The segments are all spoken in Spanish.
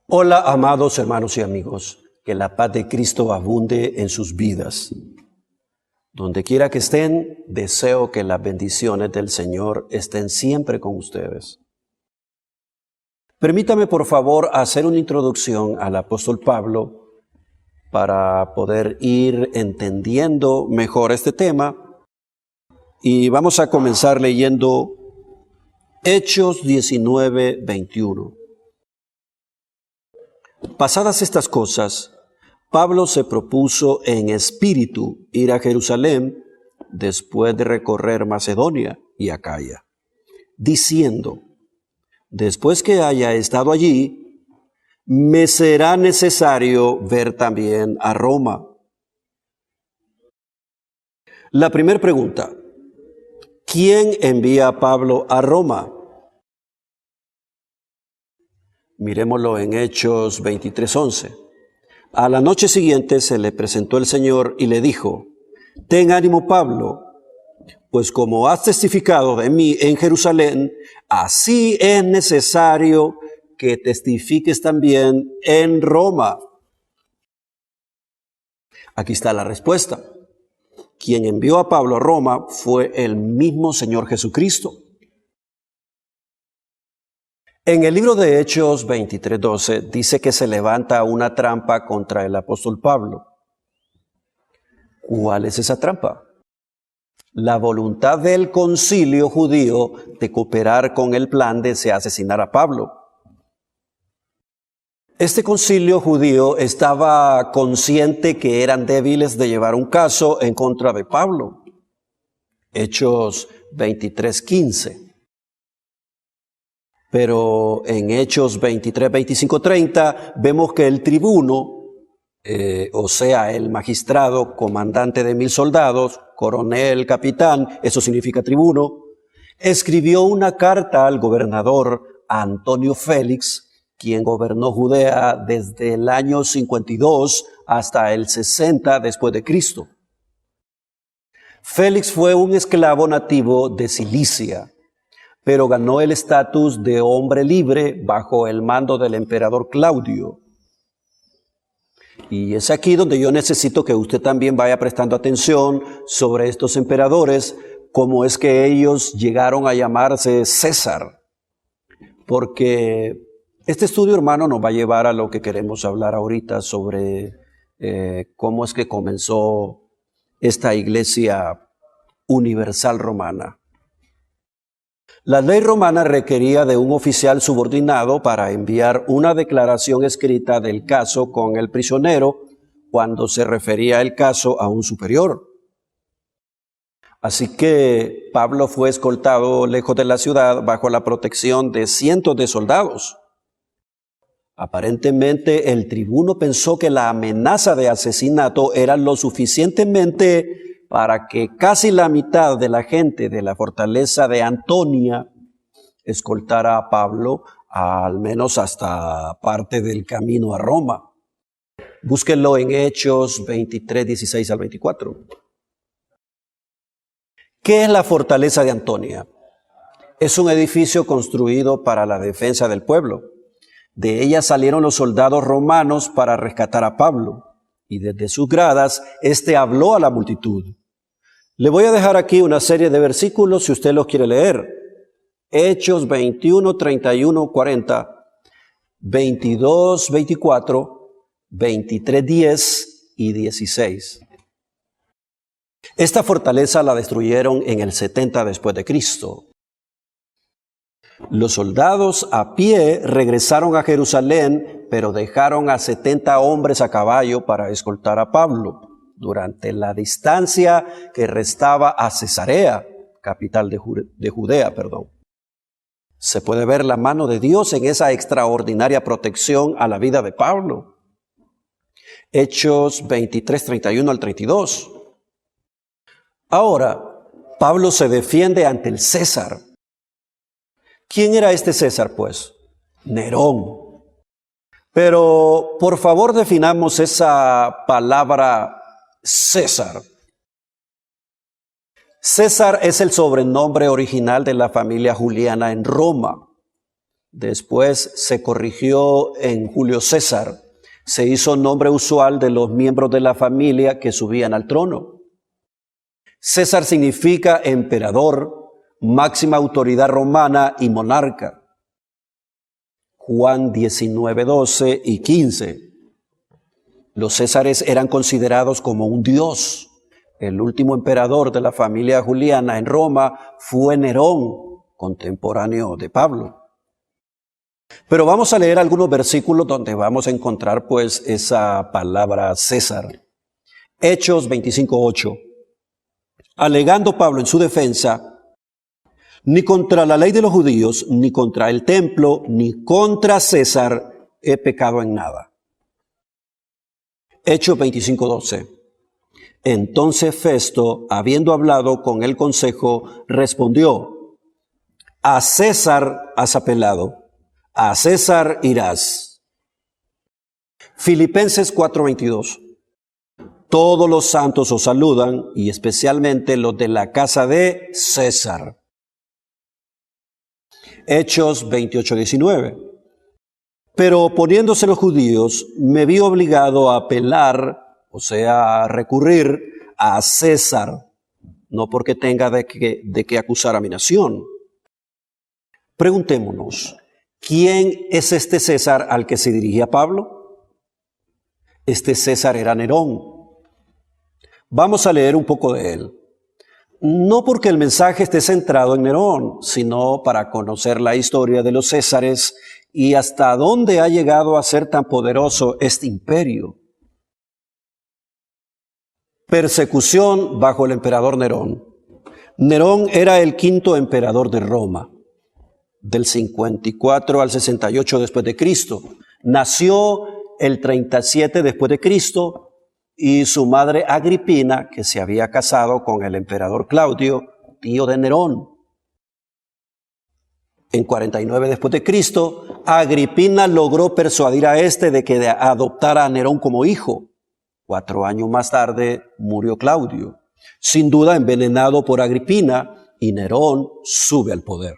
Hola, amados hermanos y amigos, que la paz de Cristo abunde en sus vidas. Donde quiera que estén, deseo que las bendiciones del Señor estén siempre con ustedes. Permítame, por favor, hacer una introducción al apóstol Pablo para poder ir entendiendo mejor este tema. Y vamos a comenzar leyendo Hechos 19:21. Pasadas estas cosas, Pablo se propuso en espíritu ir a Jerusalén después de recorrer Macedonia y Acaya, diciendo: después que haya estado allí, me será necesario ver también a Roma. La primera pregunta: ¿quién envía a Pablo a Roma? Miremoslo en Hechos 23:11. A la noche siguiente se le presentó el Señor y le dijo: ten ánimo, Pablo, pues como has testificado de mí en Jerusalén, así es necesario que testifiques también en Roma. Aquí está la respuesta. Quien envió a Pablo a Roma fue el mismo Señor Jesucristo. En el libro de Hechos 23:12 dice que se levanta una trampa contra el apóstol Pablo. ¿Cuál es esa trampa? La voluntad del concilio judío de cooperar con el plan de asesinar a Pablo. Este concilio judío estaba consciente que eran débiles de llevar un caso en contra de Pablo. Hechos 23:15. Pero en Hechos 23, 25, 30 vemos que el tribuno, o sea, el magistrado, comandante de 1000 soldados, coronel, capitán, eso significa tribuno, escribió una carta al gobernador Antonio Félix, quien gobernó Judea desde el año 52 hasta el 60 después de Cristo. Félix fue un esclavo nativo de Cilicia, pero ganó el estatus de hombre libre bajo el mando del emperador Claudio. Y es aquí donde yo necesito que usted también vaya prestando atención sobre estos emperadores, cómo es que ellos llegaron a llamarse César. Porque este estudio, hermano, nos va a llevar a lo que queremos hablar ahorita sobre cómo es que comenzó esta iglesia universal romana. La ley romana requería de un oficial subordinado para enviar una declaración escrita del caso con el prisionero cuando se refería el caso a un superior. Así que Pablo fue escoltado lejos de la ciudad bajo la protección de cientos de soldados. Aparentemente el tribuno pensó que la amenaza de asesinato era lo suficientemente para que casi la mitad de la gente de la fortaleza de Antonia escoltara a Pablo al menos hasta parte del camino a Roma. Búsquenlo en Hechos 23, 16 al 24. ¿Qué es la fortaleza de Antonia? Es un edificio construido para la defensa del pueblo. De ella salieron los soldados romanos para rescatar a Pablo, y desde sus gradas éste habló a la multitud. Le voy a dejar aquí una serie de versículos si usted los quiere leer. Hechos 21, 31, 40, 22, 24, 23, 10 y 16. Esta fortaleza la destruyeron en el 70 después de Cristo. Los soldados a pie regresaron a Jerusalén, pero dejaron a 70 hombres a caballo para escoltar a Pablo durante la distancia que restaba a Cesarea, capital de Judea. Se puede ver la mano de Dios en esa extraordinaria protección a la vida de Pablo. Hechos 23, 31 al 32. Ahora, Pablo se defiende ante el César. ¿Quién era este César, pues? Nerón. Pero, por favor, definamos esa palabra César. César es el sobrenombre original de la familia Juliana en Roma. Después se corrigió en Julio César. Se hizo nombre usual de los miembros de la familia que subían al trono. César significa emperador, máxima autoridad romana y monarca. Juan 19, 12 y 15. Los Césares eran considerados como un dios. El último emperador de la familia juliana en Roma fue Nerón, contemporáneo de Pablo. Pero vamos a leer algunos versículos donde vamos a encontrar pues esa palabra César. Hechos 25:8. Alegando Pablo en su defensa, ni contra la ley de los judíos, ni contra el templo, ni contra César he pecado en nada. Hechos 25:12. Entonces Festo, habiendo hablado con el consejo, respondió: a César has apelado, a César irás. Filipenses 4:22. Todos los santos os saludan, y especialmente los de la casa de César. Hechos 28:19. Pero poniéndose los judíos, me vi obligado a apelar, o sea, a recurrir a César, no porque tenga de qué acusar a mi nación. Preguntémonos, ¿quién es este César al que se dirigía Pablo? Este César era Nerón. Vamos a leer un poco de él. No porque el mensaje esté centrado en Nerón, sino para conocer la historia de los Césares y hasta dónde ha llegado a ser tan poderoso este imperio. Persecución bajo el emperador Nerón. Nerón era el quinto emperador de Roma, del 54 al 68 después de Cristo. Nació el 37 después de Cristo y su madre Agripina, que se había casado con el emperador Claudio, tío de Nerón. En 49 después de Cristo, Agripina logró persuadir a este de que adoptara a Nerón como hijo. 4 años más tarde murió Claudio, sin duda envenenado por Agripina, y Nerón sube al poder.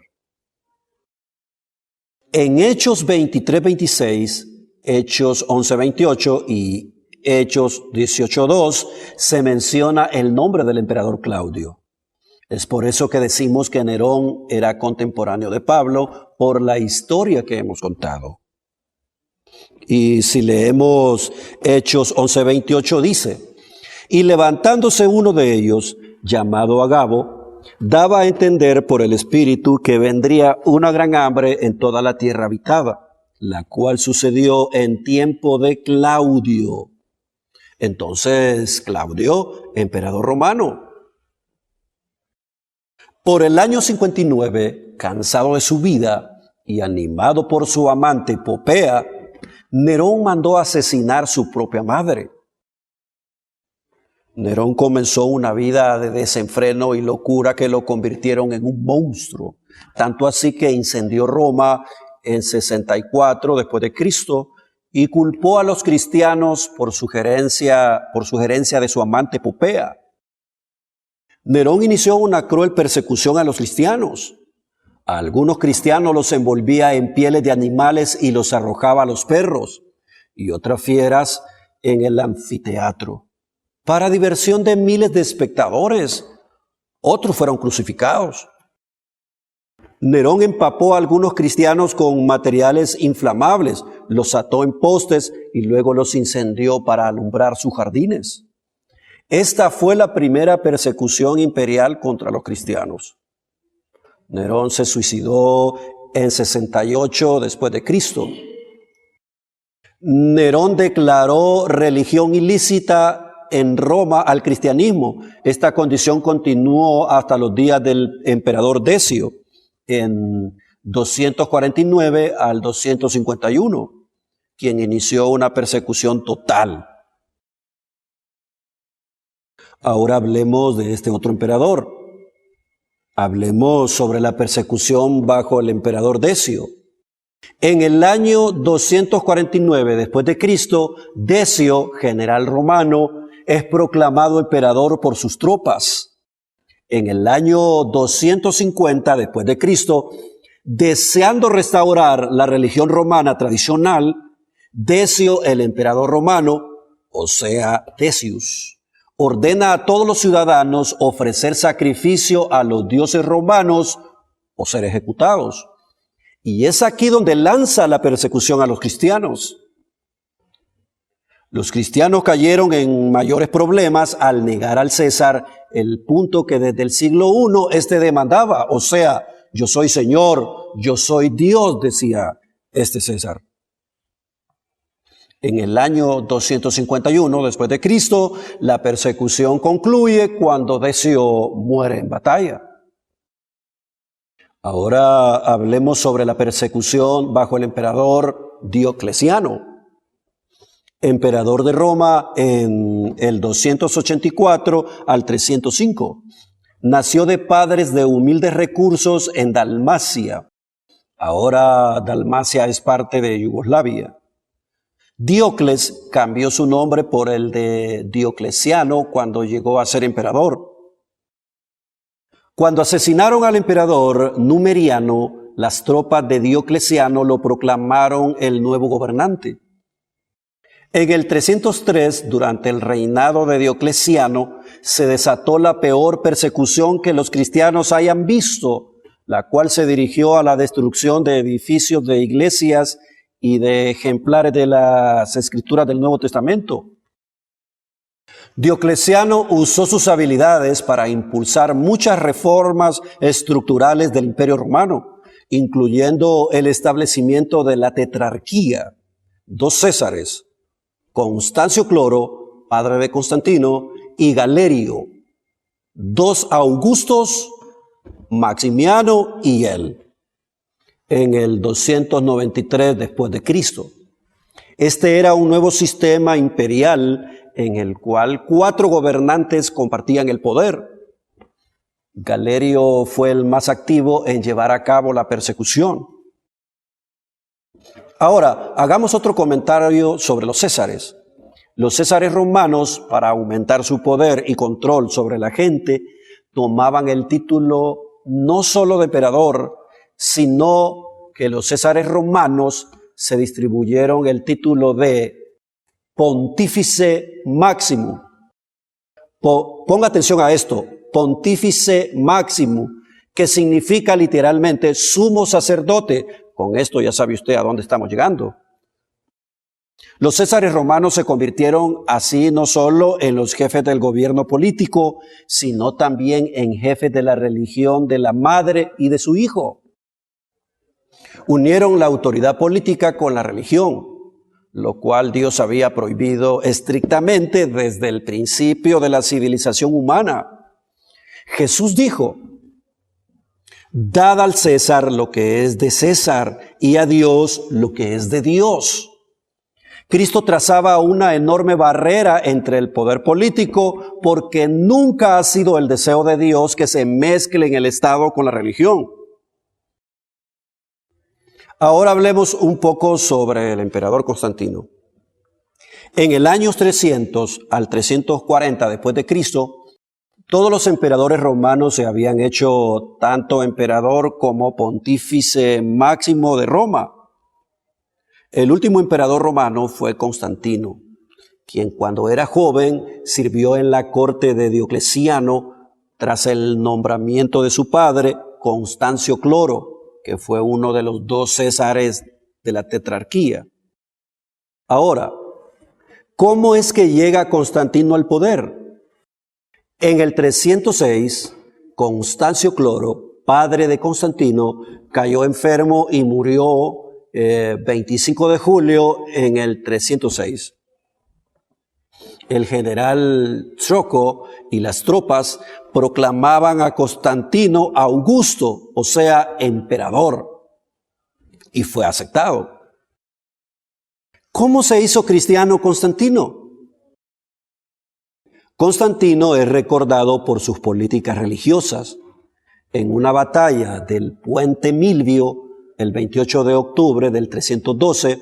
En Hechos 23:26, Hechos 11:28 y Hechos 18:2 se menciona el nombre del emperador Claudio. Es por eso que decimos que Nerón era contemporáneo de Pablo por la historia que hemos contado. Y si leemos Hechos 11:28 dice: y levantándose uno de ellos, llamado Agabo, daba a entender por el Espíritu que vendría una gran hambre en toda la tierra habitada, la cual sucedió en tiempo de Claudio. Entonces, Claudio, emperador romano. Por el año 59, cansado de su vida y animado por su amante Popea, Nerón mandó asesinar su propia madre. Nerón comenzó una vida de desenfreno y locura que lo convirtieron en un monstruo, tanto así que incendió Roma en 64 después de Cristo y culpó a los cristianos por sugerencia de su amante Popea. Nerón inició una cruel persecución a los cristianos. A algunos cristianos los envolvía en pieles de animales y los arrojaba a los perros y otras fieras en el anfiteatro. Para diversión de miles de espectadores, otros fueron crucificados. Nerón empapó a algunos cristianos con materiales inflamables, los ató en postes y luego los incendió para alumbrar sus jardines. Esta fue la primera persecución imperial contra los cristianos. Nerón se suicidó en 68 después de Cristo. Nerón declaró religión ilícita en Roma al cristianismo. Esta condición continuó hasta los días del emperador Decio, en 249 al 251, quien inició una persecución total. Ahora hablemos de este otro emperador. Hablemos sobre la persecución bajo el emperador Decio. En el año 249 después de Cristo, Decio, general romano, es proclamado emperador por sus tropas. En el año 250 después de Cristo, Deseando restaurar la religión romana tradicional, Decio, el emperador romano, o sea, Decius, ordena a todos los ciudadanos ofrecer sacrificio a los dioses romanos o ser ejecutados. Y es aquí donde lanza la persecución a los cristianos. Los cristianos cayeron en mayores problemas al negar al César el punto que desde el siglo I éste demandaba, o sea, yo soy Señor, yo soy Dios, decía este César. En el año 251 después de Cristo, la persecución concluye cuando Decio muere en batalla. Ahora hablemos sobre la persecución bajo el emperador Diocleciano, emperador de Roma en el 284 al 305. Nació de padres de humildes recursos en Dalmacia. Ahora Dalmacia es parte de Yugoslavia. Diocles cambió su nombre por el de Diocleciano cuando llegó a ser emperador. Cuando asesinaron al emperador Numeriano, las tropas de Diocleciano lo proclamaron el nuevo gobernante. En el 303, durante el reinado de Diocleciano, se desató la peor persecución que los cristianos hayan visto, la cual se dirigió a la destrucción de edificios de iglesias y de ejemplares de las escrituras del Nuevo Testamento. Diocleciano usó sus habilidades para impulsar muchas reformas estructurales del Imperio Romano, incluyendo el establecimiento de la tetrarquía, 2 Césares, Constancio Cloro, padre de Constantino, y Galerio, 2 Augustos, Maximiano y él, en el 293 después de Cristo. Este era un nuevo sistema imperial en el cual 4 gobernantes compartían el poder. Galerio fue el más activo en llevar a cabo la persecución. Ahora, hagamos otro comentario sobre los césares. Los césares romanos, para aumentar su poder y control sobre la gente, tomaban el título no solo de emperador, sino que los césares romanos se distribuyeron el título de Pontífice Máximo. Ponga atención a esto, Pontífice Máximo, que significa literalmente sumo sacerdote. Con esto ya sabe usted a dónde estamos llegando. Los césares romanos se convirtieron así no solo en los jefes del gobierno político, sino también en jefes de la religión de la madre y de su hijo. Unieron la autoridad política con la religión, lo cual Dios había prohibido estrictamente desde el principio de la civilización humana. Jesús dijo: dad al César lo que es de César y a Dios lo que es de Dios. Cristo trazaba una enorme barrera entre el poder político porque nunca ha sido el deseo de Dios que se mezcle en el Estado con la religión. Ahora hablemos un poco sobre el emperador Constantino. En el año 300 al 340 después de Cristo, todos los emperadores romanos se habían hecho tanto emperador como pontífice máximo de Roma. El último emperador romano fue Constantino, quien cuando era joven sirvió en la corte de Diocleciano tras el nombramiento de su padre, Constancio Cloro, que fue uno de los 2 césares de la tetrarquía. Ahora, ¿cómo es que llega Constantino al poder? En el 306, Constancio Cloro, padre de Constantino, cayó enfermo y murió 25 de julio en el 306. El general Troco y las tropas proclamaban a Constantino Augusto, o sea, emperador, y fue aceptado. ¿Cómo se hizo cristiano Constantino? Constantino es recordado por sus políticas religiosas. En una batalla del Puente Milvio, el 28 de octubre del 312,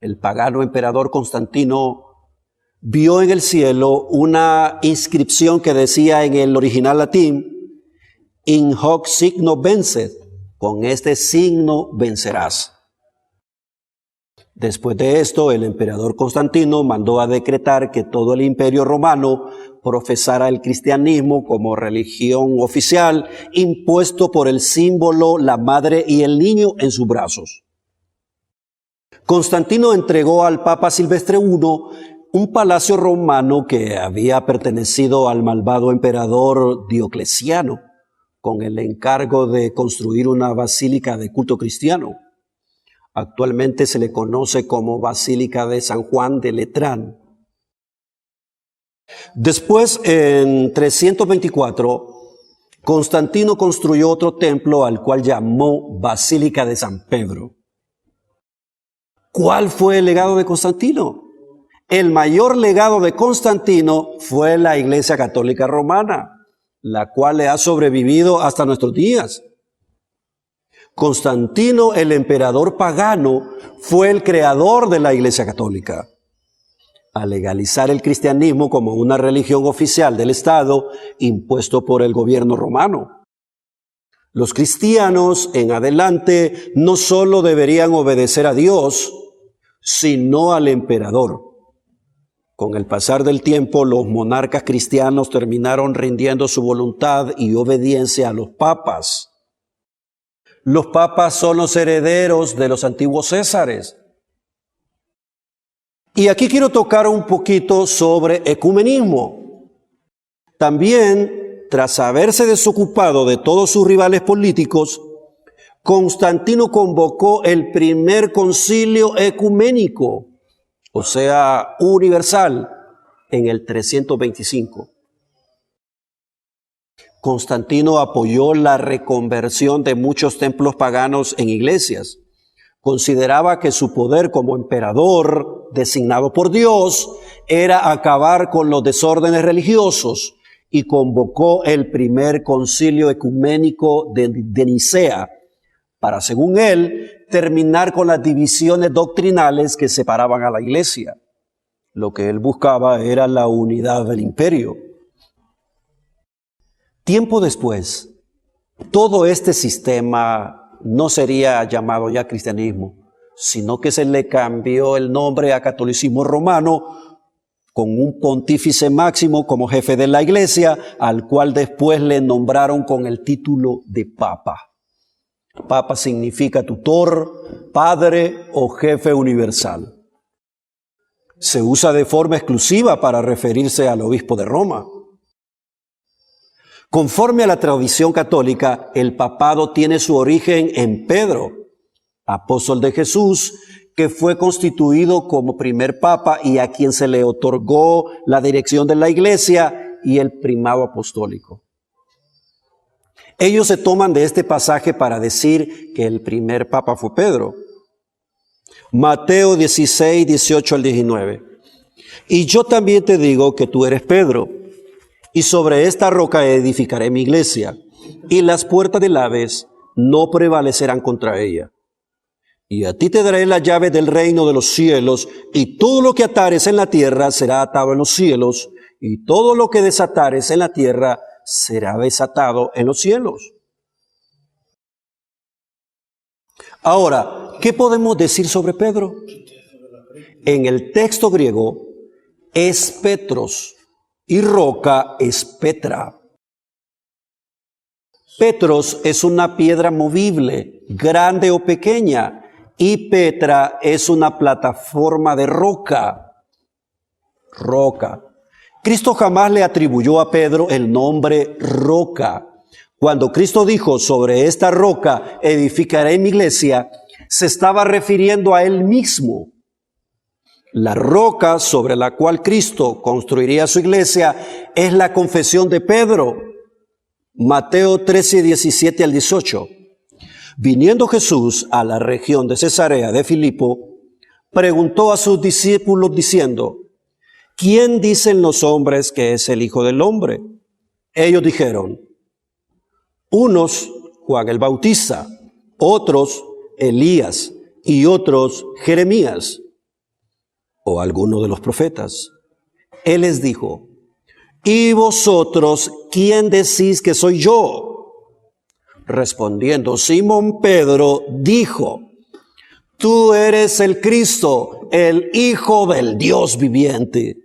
el pagano emperador Constantino vio en el cielo una inscripción que decía en el original latín: In hoc signo vencet, Con este signo vencerás. Después de esto, el emperador Constantino mandó a decretar que todo el imperio romano profesara el cristianismo como religión oficial, impuesto por el símbolo, la madre y el niño en sus brazos. Constantino entregó al Papa Silvestre I un palacio romano que había pertenecido al malvado emperador Diocleciano, con el encargo de construir una basílica de culto cristiano. Actualmente se le conoce como Basílica de San Juan de Letrán. Después, en 324, Constantino construyó otro templo al cual llamó Basílica de San Pedro. ¿Cuál fue el legado de Constantino? El mayor legado de Constantino fue la Iglesia Católica Romana, la cual le ha sobrevivido hasta nuestros días. Constantino, el emperador pagano, fue el creador de la Iglesia Católica. Al legalizar el cristianismo como una religión oficial del Estado, impuesto por el gobierno romano. Los cristianos en adelante no solo deberían obedecer a Dios, sino al emperador. Con el pasar del tiempo, los monarcas cristianos terminaron rindiendo su voluntad y obediencia a los papas. Los papas son los herederos de los antiguos Césares. Y aquí quiero tocar un poquito sobre ecumenismo. También, tras haberse desocupado de todos sus rivales políticos, Constantino convocó el primer concilio ecuménico, o sea, universal, en el 325. Constantino apoyó la reconversión de muchos templos paganos en iglesias. Consideraba que su poder como emperador, designado por Dios, era acabar con los desórdenes religiosos y convocó el primer concilio ecuménico de Nicea para, según él, terminar con las divisiones doctrinales que separaban a la iglesia. Lo que él buscaba era la unidad del imperio. Tiempo después, todo este sistema no sería llamado ya cristianismo, sino que se le cambió el nombre a catolicismo romano, con un pontífice máximo como jefe de la iglesia, al cual después le nombraron con el título de papa. Papa significa tutor, padre o jefe universal. Se usa de forma exclusiva para referirse al obispo de Roma. Conforme a la tradición católica, el papado tiene su origen en Pedro, apóstol de Jesús, que fue constituido como primer papa y a quien se le otorgó la dirección de la iglesia y el primado apostólico. Ellos se toman de este pasaje para decir que el primer papa fue Pedro. Mateo 16, 18 al 19. Y yo también te digo que tú eres Pedro, y sobre esta roca edificaré mi iglesia, y las puertas del Hades no prevalecerán contra ella. Y a ti te daré la llave del reino de los cielos, y todo lo que atares en la tierra será atado en los cielos, y todo lo que desatares en la tierra será desatado en los cielos. Ahora, ¿qué podemos decir sobre Pedro? En el texto griego es Petros y roca es Petra. Petros es una piedra movible, grande o pequeña, y Petra es una plataforma de roca. Roca. Cristo jamás le atribuyó a Pedro el nombre roca. Cuando Cristo dijo, sobre esta roca edificaré mi iglesia, se estaba refiriendo a él mismo. La roca sobre la cual Cristo construiría su iglesia es la confesión de Pedro. Mateo 13, 17 al 18. Viniendo Jesús a la región de Cesarea de Filipo, preguntó a sus discípulos diciendo, ¿quién dicen los hombres que es el Hijo del Hombre? Ellos dijeron, unos Juan el Bautista, otros Elías y otros Jeremías o alguno de los profetas. Él les dijo, ¿y vosotros quién decís que soy yo? Respondiendo, Simón Pedro dijo, tú eres el Cristo, el Hijo del Dios viviente.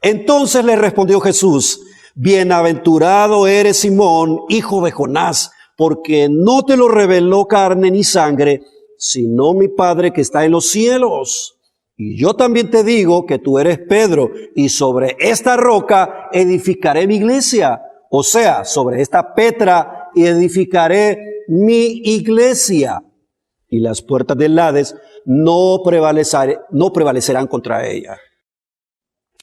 Entonces le respondió Jesús, bienaventurado eres Simón, hijo de Jonás, porque no te lo reveló carne ni sangre, sino mi Padre que está en los cielos. Y yo también te digo que tú eres Pedro, y sobre esta roca edificaré mi iglesia. O sea, sobre esta Petra edificaré mi iglesia. Y las puertas del Hades no prevalecerán contra ella.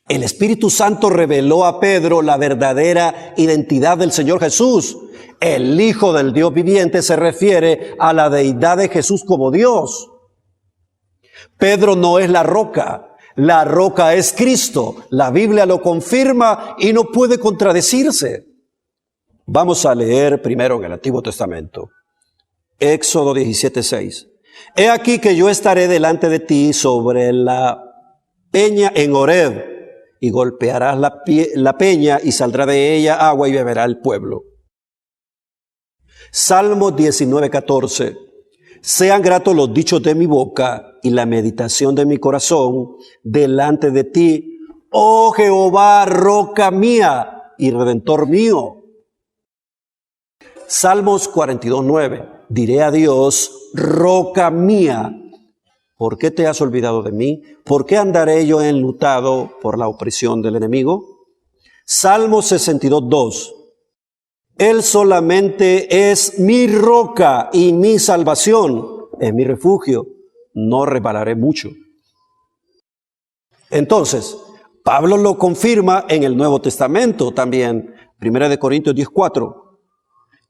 El Espíritu Santo reveló a Pedro la verdadera identidad del Señor Jesús. El Hijo del Dios viviente se refiere a la deidad de Jesús como Dios. Pedro no es la roca es Cristo. La Biblia lo confirma y no puede contradecirse. Vamos a leer primero en el Antiguo Testamento. Éxodo 17:6. He aquí que yo estaré delante de ti sobre la peña en Horeb, y golpearás la peña y saldrá de ella agua y beberá el pueblo. Salmo 19:14. Sean gratos los dichos de mi boca y la meditación de mi corazón delante de ti, oh Jehová, roca mía y redentor mío. Salmos 42:9. Diré a Dios, roca mía, ¿por qué te has olvidado de mí? ¿Por qué andaré yo enlutado por la opresión del enemigo? Salmo 62:2. Él solamente es mi roca y mi salvación, es mi refugio, no resbalaré mucho. Entonces, Pablo lo confirma en el Nuevo Testamento también, 1 Corintios 10:4.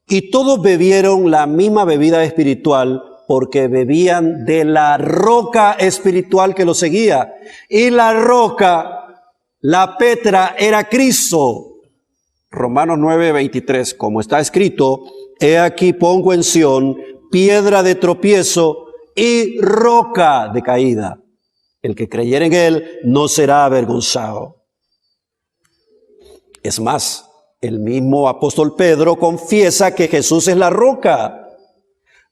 Y todos bebieron la misma bebida espiritual porque bebían de la roca espiritual que los seguía. Y la roca, la Petra, era Cristo. Romanos 9:23, como está escrito, he aquí pongo en Sión piedra de tropiezo y roca de caída. El que creyere en él no será avergonzado. Es más, el mismo apóstol Pedro confiesa que Jesús es la roca.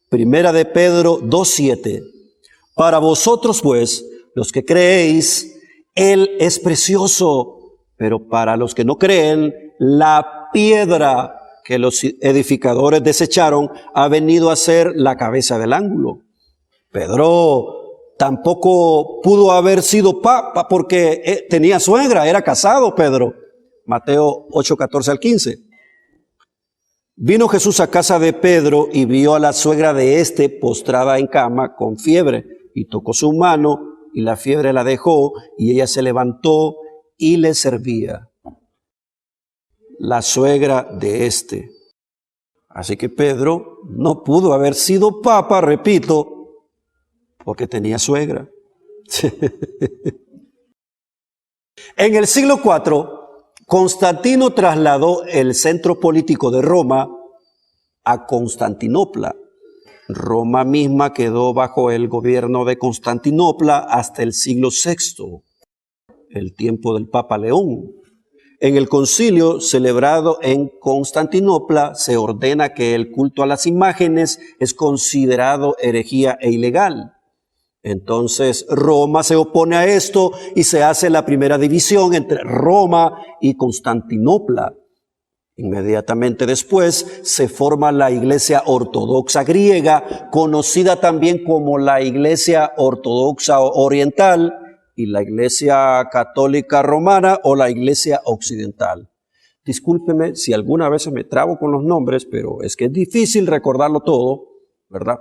Primera de Pedro 2:7. Para vosotros pues, los que creéis, Él es precioso, pero para los que no creen, la piedra que los edificadores desecharon ha venido a ser la cabeza del ángulo. Pedro tampoco pudo haber sido papa porque tenía suegra, era casado Pedro. Mateo 8:14-15. Vino Jesús a casa de Pedro y vio a la suegra de éste postrada en cama con fiebre, y tocó su mano y la fiebre la dejó y ella se levantó y le servía. La suegra de éste. Así que Pedro no pudo haber sido papa, repito, porque tenía suegra. En el siglo IV, Constantino trasladó el centro político de Roma a Constantinopla. Roma misma quedó bajo el gobierno de Constantinopla hasta el siglo VI, el tiempo del Papa León. En el concilio celebrado en Constantinopla se ordena que el culto a las imágenes es considerado herejía e ilegal. Entonces Roma se opone a esto y se hace la primera división entre Roma y Constantinopla. Inmediatamente después se forma la Iglesia Ortodoxa griega, conocida también como la Iglesia Ortodoxa Oriental, y la Iglesia Católica Romana o la Iglesia Occidental. Discúlpeme si alguna vez me trabo con los nombres, pero es que es difícil recordarlo todo, ¿verdad?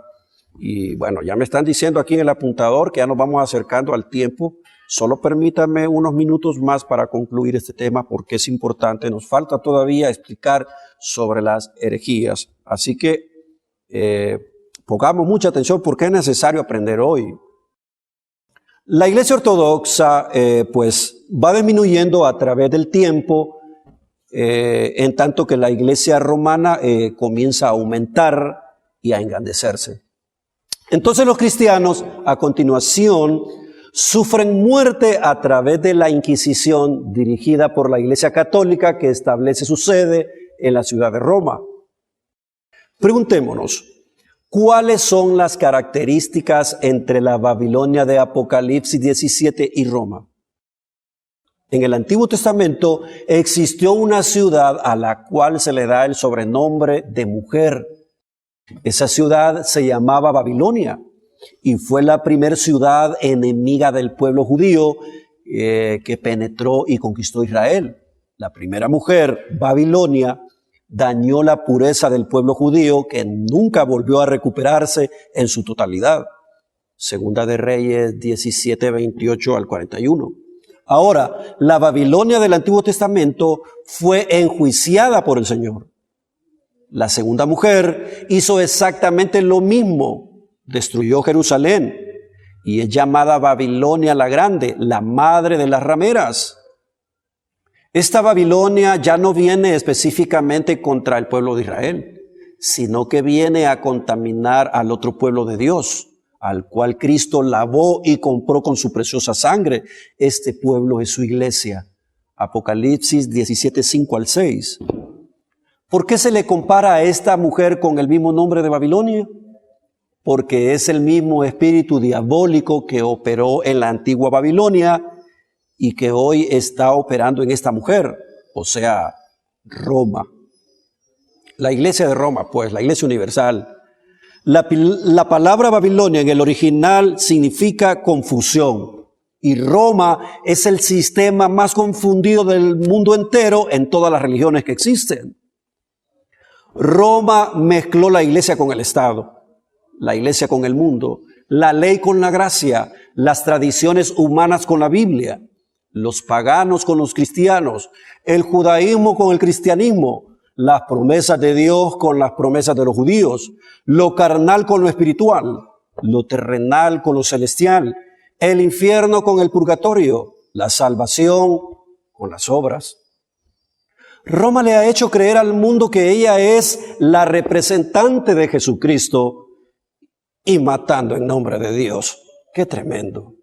Y bueno, ya me están diciendo aquí en el apuntador que ya nos vamos acercando al tiempo. Solo permítanme unos minutos más para concluir este tema porque es importante. Nos falta todavía explicar sobre las herejías. Así que pongamos mucha atención porque es necesario aprender hoy. La Iglesia Ortodoxa pues va disminuyendo a través del tiempo, en tanto que la Iglesia Romana comienza a aumentar y a engrandecerse. Entonces los cristianos a continuación sufren muerte a través de la Inquisición dirigida por la Iglesia Católica que establece su sede en la ciudad de Roma. Preguntémonos, ¿cuáles son las características entre la Babilonia de Apocalipsis 17 y Roma? En el Antiguo Testamento existió una ciudad a la cual se le da el sobrenombre de mujer. Esa ciudad se llamaba Babilonia y fue la primera ciudad enemiga del pueblo judío que penetró y conquistó Israel. La primera mujer, Babilonia, dañó la pureza del pueblo judío que nunca volvió a recuperarse en su totalidad. Segunda de Reyes 17, 28 al 41. Ahora, la Babilonia del Antiguo Testamento fue enjuiciada por el Señor. La segunda mujer hizo exactamente lo mismo, destruyó Jerusalén y es llamada Babilonia la Grande, la madre de las rameras. Esta Babilonia ya no viene específicamente contra el pueblo de Israel, sino que viene a contaminar al otro pueblo de Dios, al cual Cristo lavó y compró con su preciosa sangre. Este pueblo es su iglesia. Apocalipsis 17, 5 al 6. ¿Por qué se le compara a esta mujer con el mismo nombre de Babilonia? Porque es el mismo espíritu diabólico que operó en la antigua Babilonia y que hoy está operando en esta mujer, o sea, Roma. La iglesia de Roma, pues, la iglesia universal. La palabra Babilonia en el original significa confusión. Y Roma es el sistema más confundido del mundo entero en todas las religiones que existen. Roma mezcló la iglesia con el Estado, la iglesia con el mundo, la ley con la gracia, las tradiciones humanas con la Biblia, los paganos con los cristianos, el judaísmo con el cristianismo, las promesas de Dios con las promesas de los judíos, lo carnal con lo espiritual, lo terrenal con lo celestial, el infierno con el purgatorio, la salvación con las obras. Roma le ha hecho creer al mundo que ella es la representante de Jesucristo y matando en nombre de Dios. ¡Qué tremendo!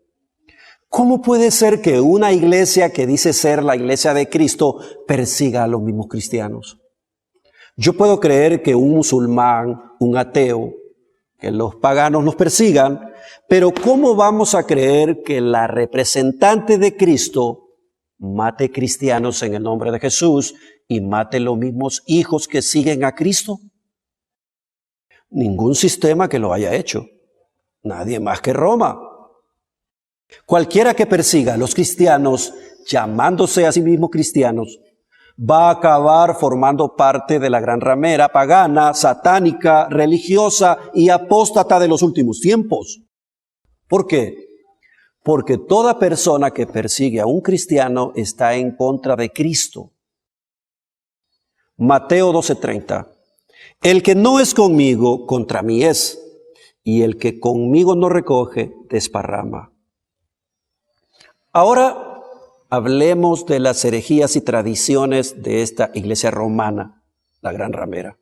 ¿Cómo puede ser que una iglesia que dice ser la iglesia de Cristo persiga a los mismos cristianos? Yo puedo creer que un musulmán, un ateo, que los paganos nos persigan, pero ¿cómo vamos a creer que la representante de Cristo mate cristianos en el nombre de Jesús y mate los mismos hijos que siguen a Cristo? Ningún sistema que lo haya hecho. Nadie más que Roma. Cualquiera que persiga a los cristianos, llamándose a sí mismos cristianos, va a acabar formando parte de la gran ramera pagana, satánica, religiosa y apóstata de los últimos tiempos. ¿Por qué? Porque toda persona que persigue a un cristiano está en contra de Cristo. Mateo 12:30. El que no es conmigo, contra mí es, y el que conmigo no recoge, desparrama. Ahora hablemos de las herejías y tradiciones de esta iglesia romana, la gran ramera.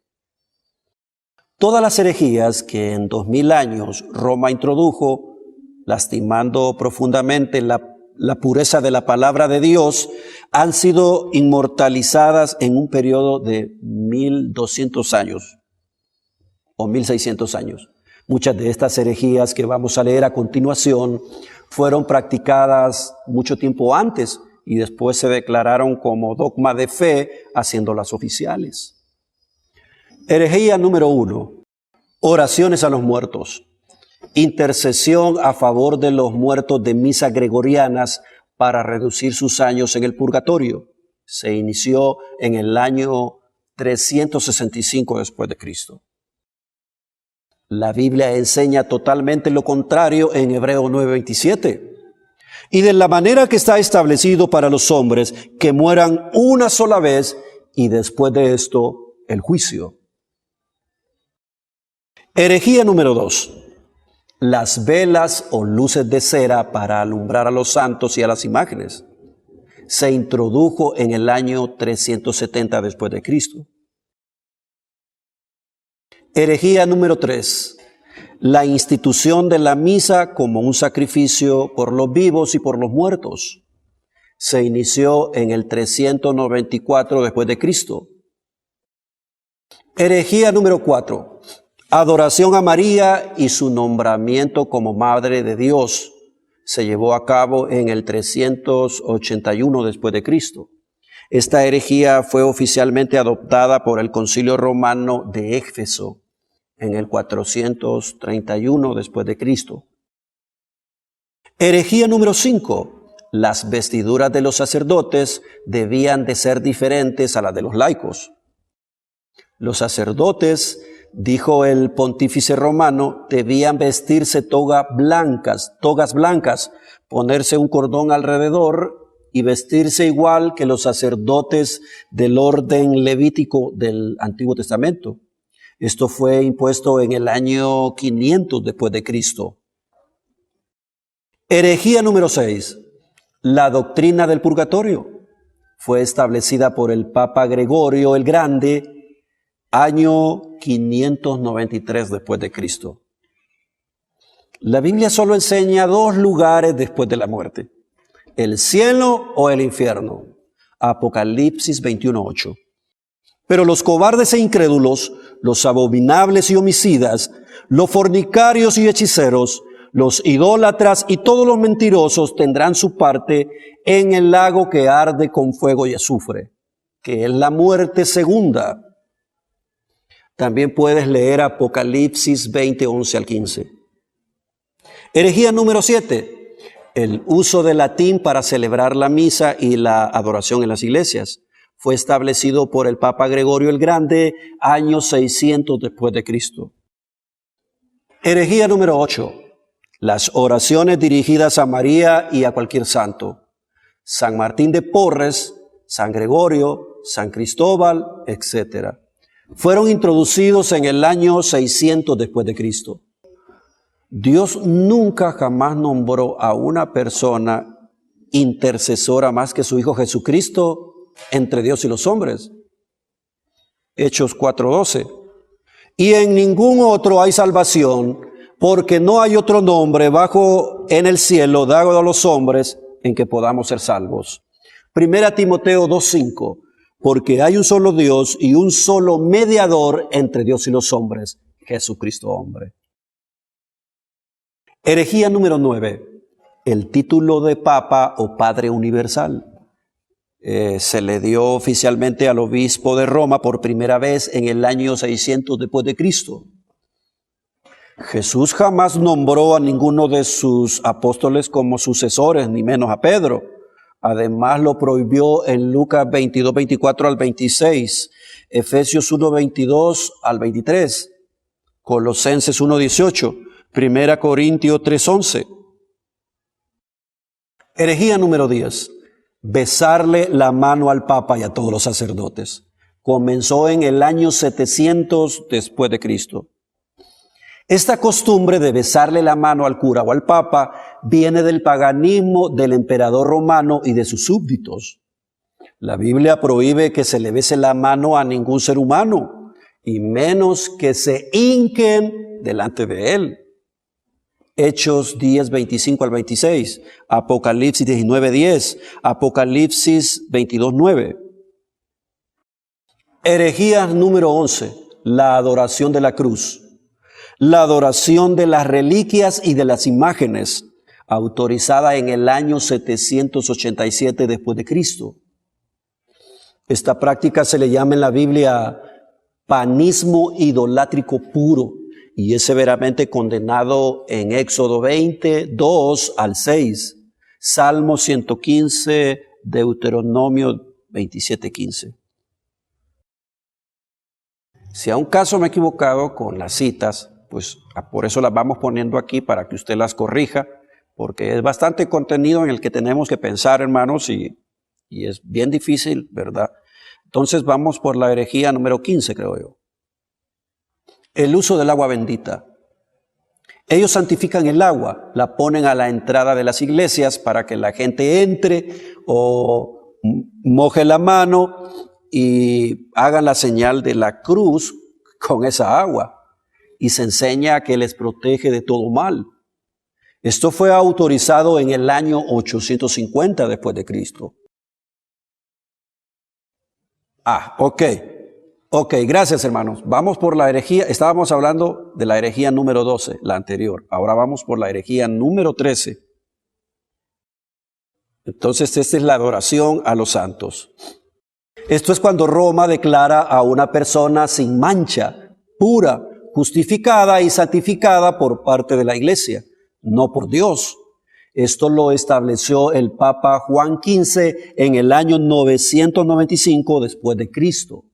Todas las herejías que en 2000 años Roma introdujo, lastimando profundamente la pureza de la palabra de Dios, han sido inmortalizadas en un periodo de 1200 años o 1600 años. Muchas de estas herejías que vamos a leer a continuación fueron practicadas mucho tiempo antes y después se declararon como dogma de fe, haciéndolas oficiales. Herejía número 1. Oraciones a los muertos. Intercesión a favor de los muertos de misas gregorianas para reducir sus años en el purgatorio. Se inició en el año 365 después de Cristo. La Biblia enseña totalmente lo contrario en Hebreos 9:27. Y de la manera que está establecido para los hombres que mueran una sola vez y después de esto el juicio. Herejía número 2. Las velas o luces de cera para alumbrar a los santos y a las imágenes. Se introdujo en el año 370 después de Cristo. Herejía número 3. La institución de la misa como un sacrificio por los vivos y por los muertos. Se inició en el 394 después de Cristo. Herejía número 4. Adoración a María y su nombramiento como Madre de Dios se llevó a cabo en el 381 después de Cristo. Esta herejía fue oficialmente adoptada por el Concilio Romano de Éfeso en el 431 después de Cristo. Herejía número 5. Las vestiduras de los sacerdotes debían de ser diferentes a las de los laicos. Los sacerdotes, dijo el pontífice romano, debían vestirse togas blancas, ponerse un cordón alrededor y vestirse igual que los sacerdotes del orden levítico del Antiguo Testamento. Esto fue impuesto en el año 500 después de Cristo. Herejía número 6. La doctrina del purgatorio fue establecida por el Papa Gregorio el Grande, año 593 después de Cristo. La Biblia solo enseña 2 lugares después de la muerte: el cielo o el infierno. Apocalipsis 21:8. Pero los cobardes e incrédulos, los abominables y homicidas, los fornicarios y hechiceros, los idólatras y todos los mentirosos tendrán su parte en el lago que arde con fuego y azufre, que es la muerte segunda. También puedes leer Apocalipsis 20:11 al 15. Herejía número 7. El uso del latín para celebrar la misa y la adoración en las iglesias fue establecido por el Papa Gregorio el Grande, año 600 después de Cristo. Herejía número 8. Las oraciones dirigidas a María y a cualquier santo. San Martín de Porres, San Gregorio, San Cristóbal, etc. Fueron introducidos en el año 600 después de Cristo. Dios nunca jamás nombró a una persona intercesora más que su Hijo Jesucristo entre Dios y los hombres. Hechos 4:12. Y en ningún otro hay salvación, porque no hay otro nombre bajo en el cielo dado a los hombres en que podamos ser salvos. Primera Timoteo 2:5. Porque hay un solo Dios y un solo mediador entre Dios y los hombres, Jesucristo hombre. Herejía número 9. El título de Papa o Padre Universal. Se le dio oficialmente al obispo de Roma por primera vez en el año 600 después de Cristo. Jesús jamás nombró a ninguno de sus apóstoles como sucesores, ni menos a Pedro. Además lo prohibió en Lucas 22:24 al 26, Efesios 1:22 al 23, Colosenses 1:18, 1 Corintios 3:11. Herejía número 10. Besarle la mano al Papa y a todos los sacerdotes. Comenzó en el año 700 después de Cristo. Esta costumbre de besarle la mano al cura o al papa viene del paganismo del emperador romano y de sus súbditos. La Biblia prohíbe que se le bese la mano a ningún ser humano, y menos que se hinquen delante de él. Hechos 10:25 al 26, Apocalipsis 19:10, Apocalipsis 22:9. Herejía número 11, la adoración de la cruz. La adoración de las reliquias y de las imágenes, autorizada en el año 787 después de Cristo. Esta práctica se le llama en la Biblia panismo idolátrico puro y es severamente condenado en Éxodo 20:2 al 6, Salmo 115, Deuteronomio 27:15. Si a un caso me he equivocado con las citas, pues por eso las vamos poniendo aquí para que usted las corrija, porque es bastante contenido en el que tenemos que pensar, hermanos, y es bien difícil, ¿verdad? Entonces vamos por la herejía número 15, creo yo. El uso del agua bendita. Ellos santifican el agua, la ponen a la entrada de las iglesias para que la gente entre o moje la mano y hagan la señal de la cruz con esa agua. Y se enseña que les protege de todo mal. Esto fue autorizado en el año 850 después de Cristo. Ok. Ok, gracias hermanos. Vamos por la herejía. Estábamos hablando de la herejía número 12, la anterior. Ahora vamos por la herejía número 13. Entonces, esta es la adoración a los santos. Esto es cuando Roma declara a una persona sin mancha, pura, justificada y santificada por parte de la iglesia, no por Dios. Esto lo estableció el Papa Juan XV en el año 995 después de Cristo.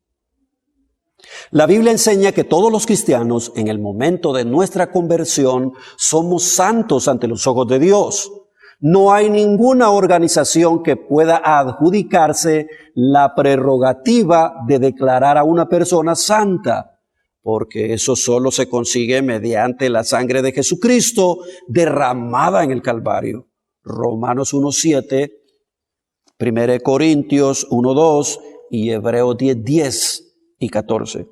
La Biblia enseña que todos los cristianos, en el momento de nuestra conversión, somos santos ante los ojos de Dios. No hay ninguna organización que pueda adjudicarse la prerrogativa de declarar a una persona santa, porque eso solo se consigue mediante la sangre de Jesucristo derramada en el Calvario. Romanos 1:7, 1 Corintios 1:2 y Hebreos 10:10 y 14.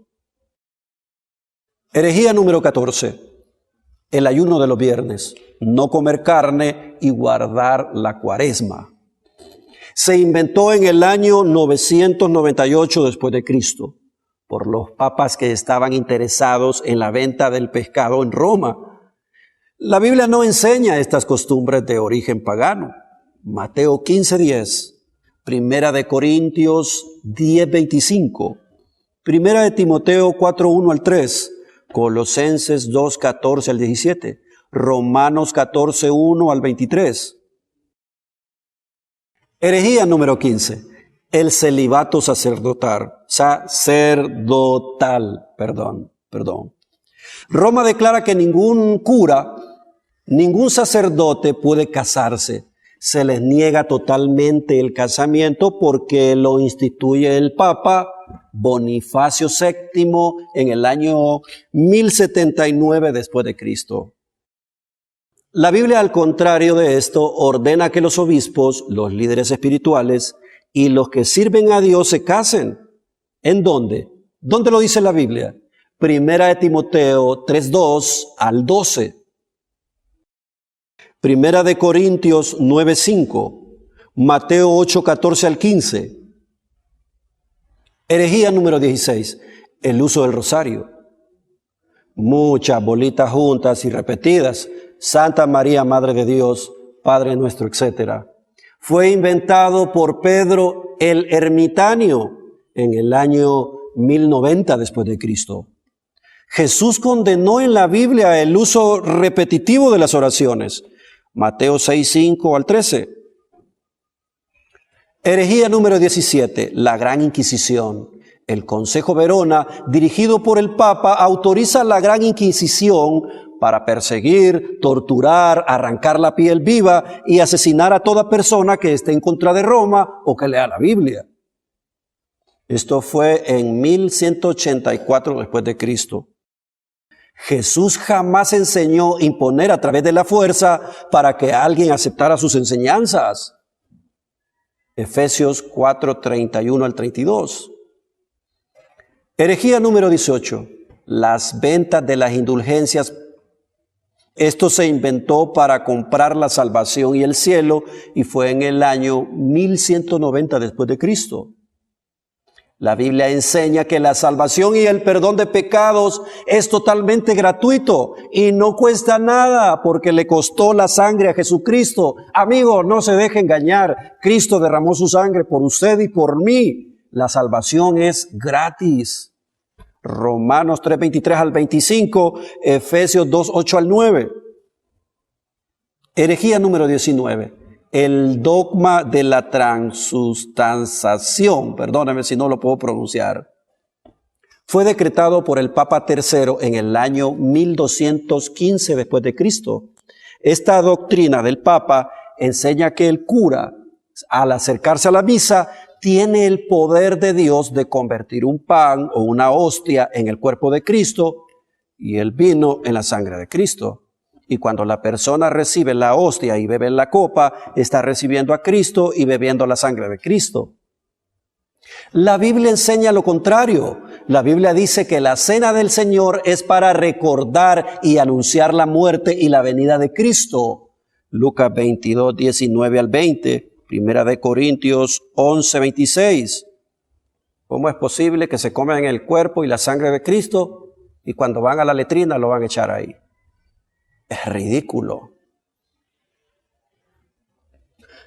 Herejía número 14. El ayuno de los viernes, no comer carne y guardar la cuaresma. Se inventó en el año 998 después de Cristo por los papas que estaban interesados en la venta del pescado en Roma. La Biblia no enseña estas costumbres de origen pagano. Mateo 15:10, Primera de Corintios 10:25, Primera de Timoteo 4:1 al 3, Colosenses 2:14 al 17, Romanos 14:1 al 23. Herejía número 15. El celibato sacerdotal. Roma declara que ningún cura, ningún sacerdote puede casarse. Se les niega totalmente el casamiento porque lo instituye el Papa Bonifacio VII en el año 1079 después de Cristo. La Biblia, al contrario de esto, ordena que los obispos, los líderes espirituales y los que sirven a Dios se casen. ¿En dónde? ¿Dónde lo dice la Biblia? Primera de Timoteo 3:2 al 12. Primera de Corintios 9:5. Mateo 8:14 al 15. Herejía número 16. El uso del rosario. Muchas bolitas juntas y repetidas. Santa María, Madre de Dios, Padre nuestro, etc. Fue inventado por Pedro el Ermitaño en el año 1090 después de Cristo. Jesús condenó en la Biblia el uso repetitivo de las oraciones. Mateo 6:5 al 13. Herejía número 17, la Gran Inquisición. El Consejo Verona, dirigido por el Papa, autoriza la Gran Inquisición para perseguir, torturar, arrancar la piel viva y asesinar a toda persona que esté en contra de Roma o que lea la Biblia. Esto fue en 1184 después de Cristo. Jesús jamás enseñó imponer a través de la fuerza para que alguien aceptara sus enseñanzas. Efesios 4:31 al 32. Herejía número 18. Las ventas de las indulgencias. Esto se inventó para comprar la salvación y el cielo y fue en el año 1190 después de Cristo. La Biblia enseña que la salvación y el perdón de pecados es totalmente gratuito y no cuesta nada porque le costó la sangre a Jesucristo. Amigo, no se deje engañar. Cristo derramó su sangre por usted y por mí. La salvación es gratis. Romanos 3:23 al 25, Efesios 2:8 al 9. Herejía número 19. El dogma de la transustanciación, perdóname si no lo puedo pronunciar, fue decretado por el Papa III en el año 1215 después de Cristo. Esta doctrina del Papa enseña que el cura, al acercarse a la misa, tiene el poder de Dios de convertir un pan o una hostia en el cuerpo de Cristo y el vino en la sangre de Cristo. Y cuando la persona recibe la hostia y bebe la copa, está recibiendo a Cristo y bebiendo la sangre de Cristo. La Biblia enseña lo contrario. La Biblia dice que la cena del Señor es para recordar y anunciar la muerte y la venida de Cristo. Lucas 22:19 al 20, Primera de Corintios 11:26. ¿Cómo es posible que se coman el cuerpo y la sangre de Cristo y cuando van a la letrina lo van a echar ahí? Es ridículo.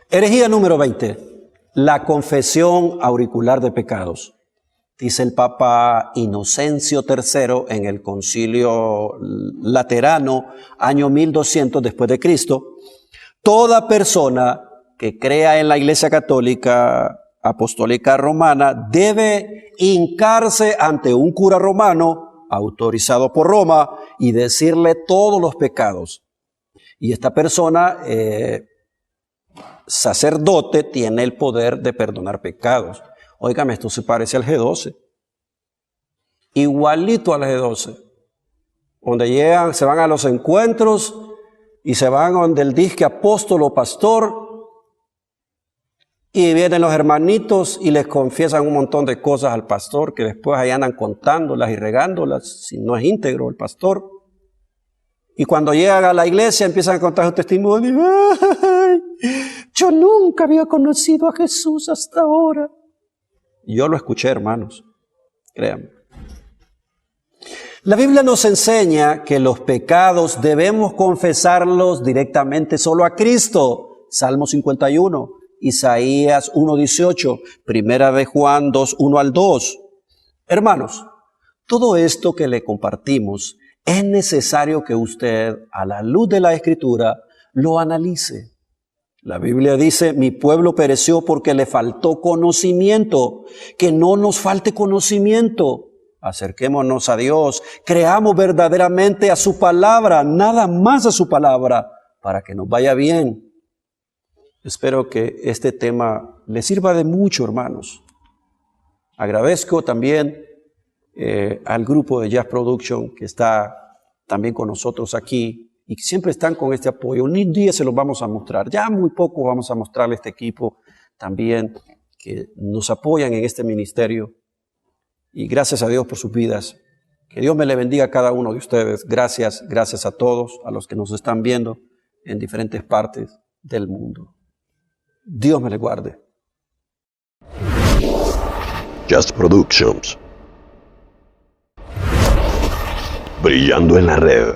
Herejía número 20. La confesión auricular de pecados. Dice el Papa Inocencio III en el Concilio Laterano, año 1200 después de Cristo. Toda persona que crea en la Iglesia Católica Apostólica Romana debe hincarse ante un cura romano autorizado por Roma y decirle todos los pecados. Y esta persona, sacerdote, tiene el poder de perdonar pecados. Óigame, esto se parece al G12. Igualito al G12. Donde llegan, se van a los encuentros y se van donde el disque apóstol o pastor y vienen los hermanitos y les confiesan un montón de cosas al pastor que después ahí andan contándolas y regándolas si no es íntegro el pastor. Y cuando llegan a la iglesia empiezan a contar su testimonio. ¡Ay! Yo nunca había conocido a Jesús hasta ahora. Yo lo escuché, hermanos, créanme. La Biblia nos enseña que los pecados debemos confesarlos directamente solo a Cristo. Salmo 51, Isaías 1:18, Primera de Juan 2:1 al 2. Hermanos, todo esto que le compartimos es necesario que usted, a la luz de la Escritura, lo analice. La Biblia dice, mi pueblo pereció porque le faltó conocimiento. Que no nos falte conocimiento. Acerquémonos a Dios, creamos verdaderamente a su palabra, nada más a su palabra, para que nos vaya bien. Espero que este tema les sirva de mucho, hermanos. Agradezco también al grupo de Jazz Production que está también con nosotros aquí y que siempre están con este apoyo. Un día se los vamos a mostrar, ya muy poco vamos a mostrarle a este equipo también que nos apoyan en este ministerio. Y gracias a Dios por sus vidas. Que Dios me le bendiga a cada uno de ustedes. Gracias a todos, a los que nos están viendo en diferentes partes del mundo. Dios me le guarde. Jazz Productions. Brillando en la red.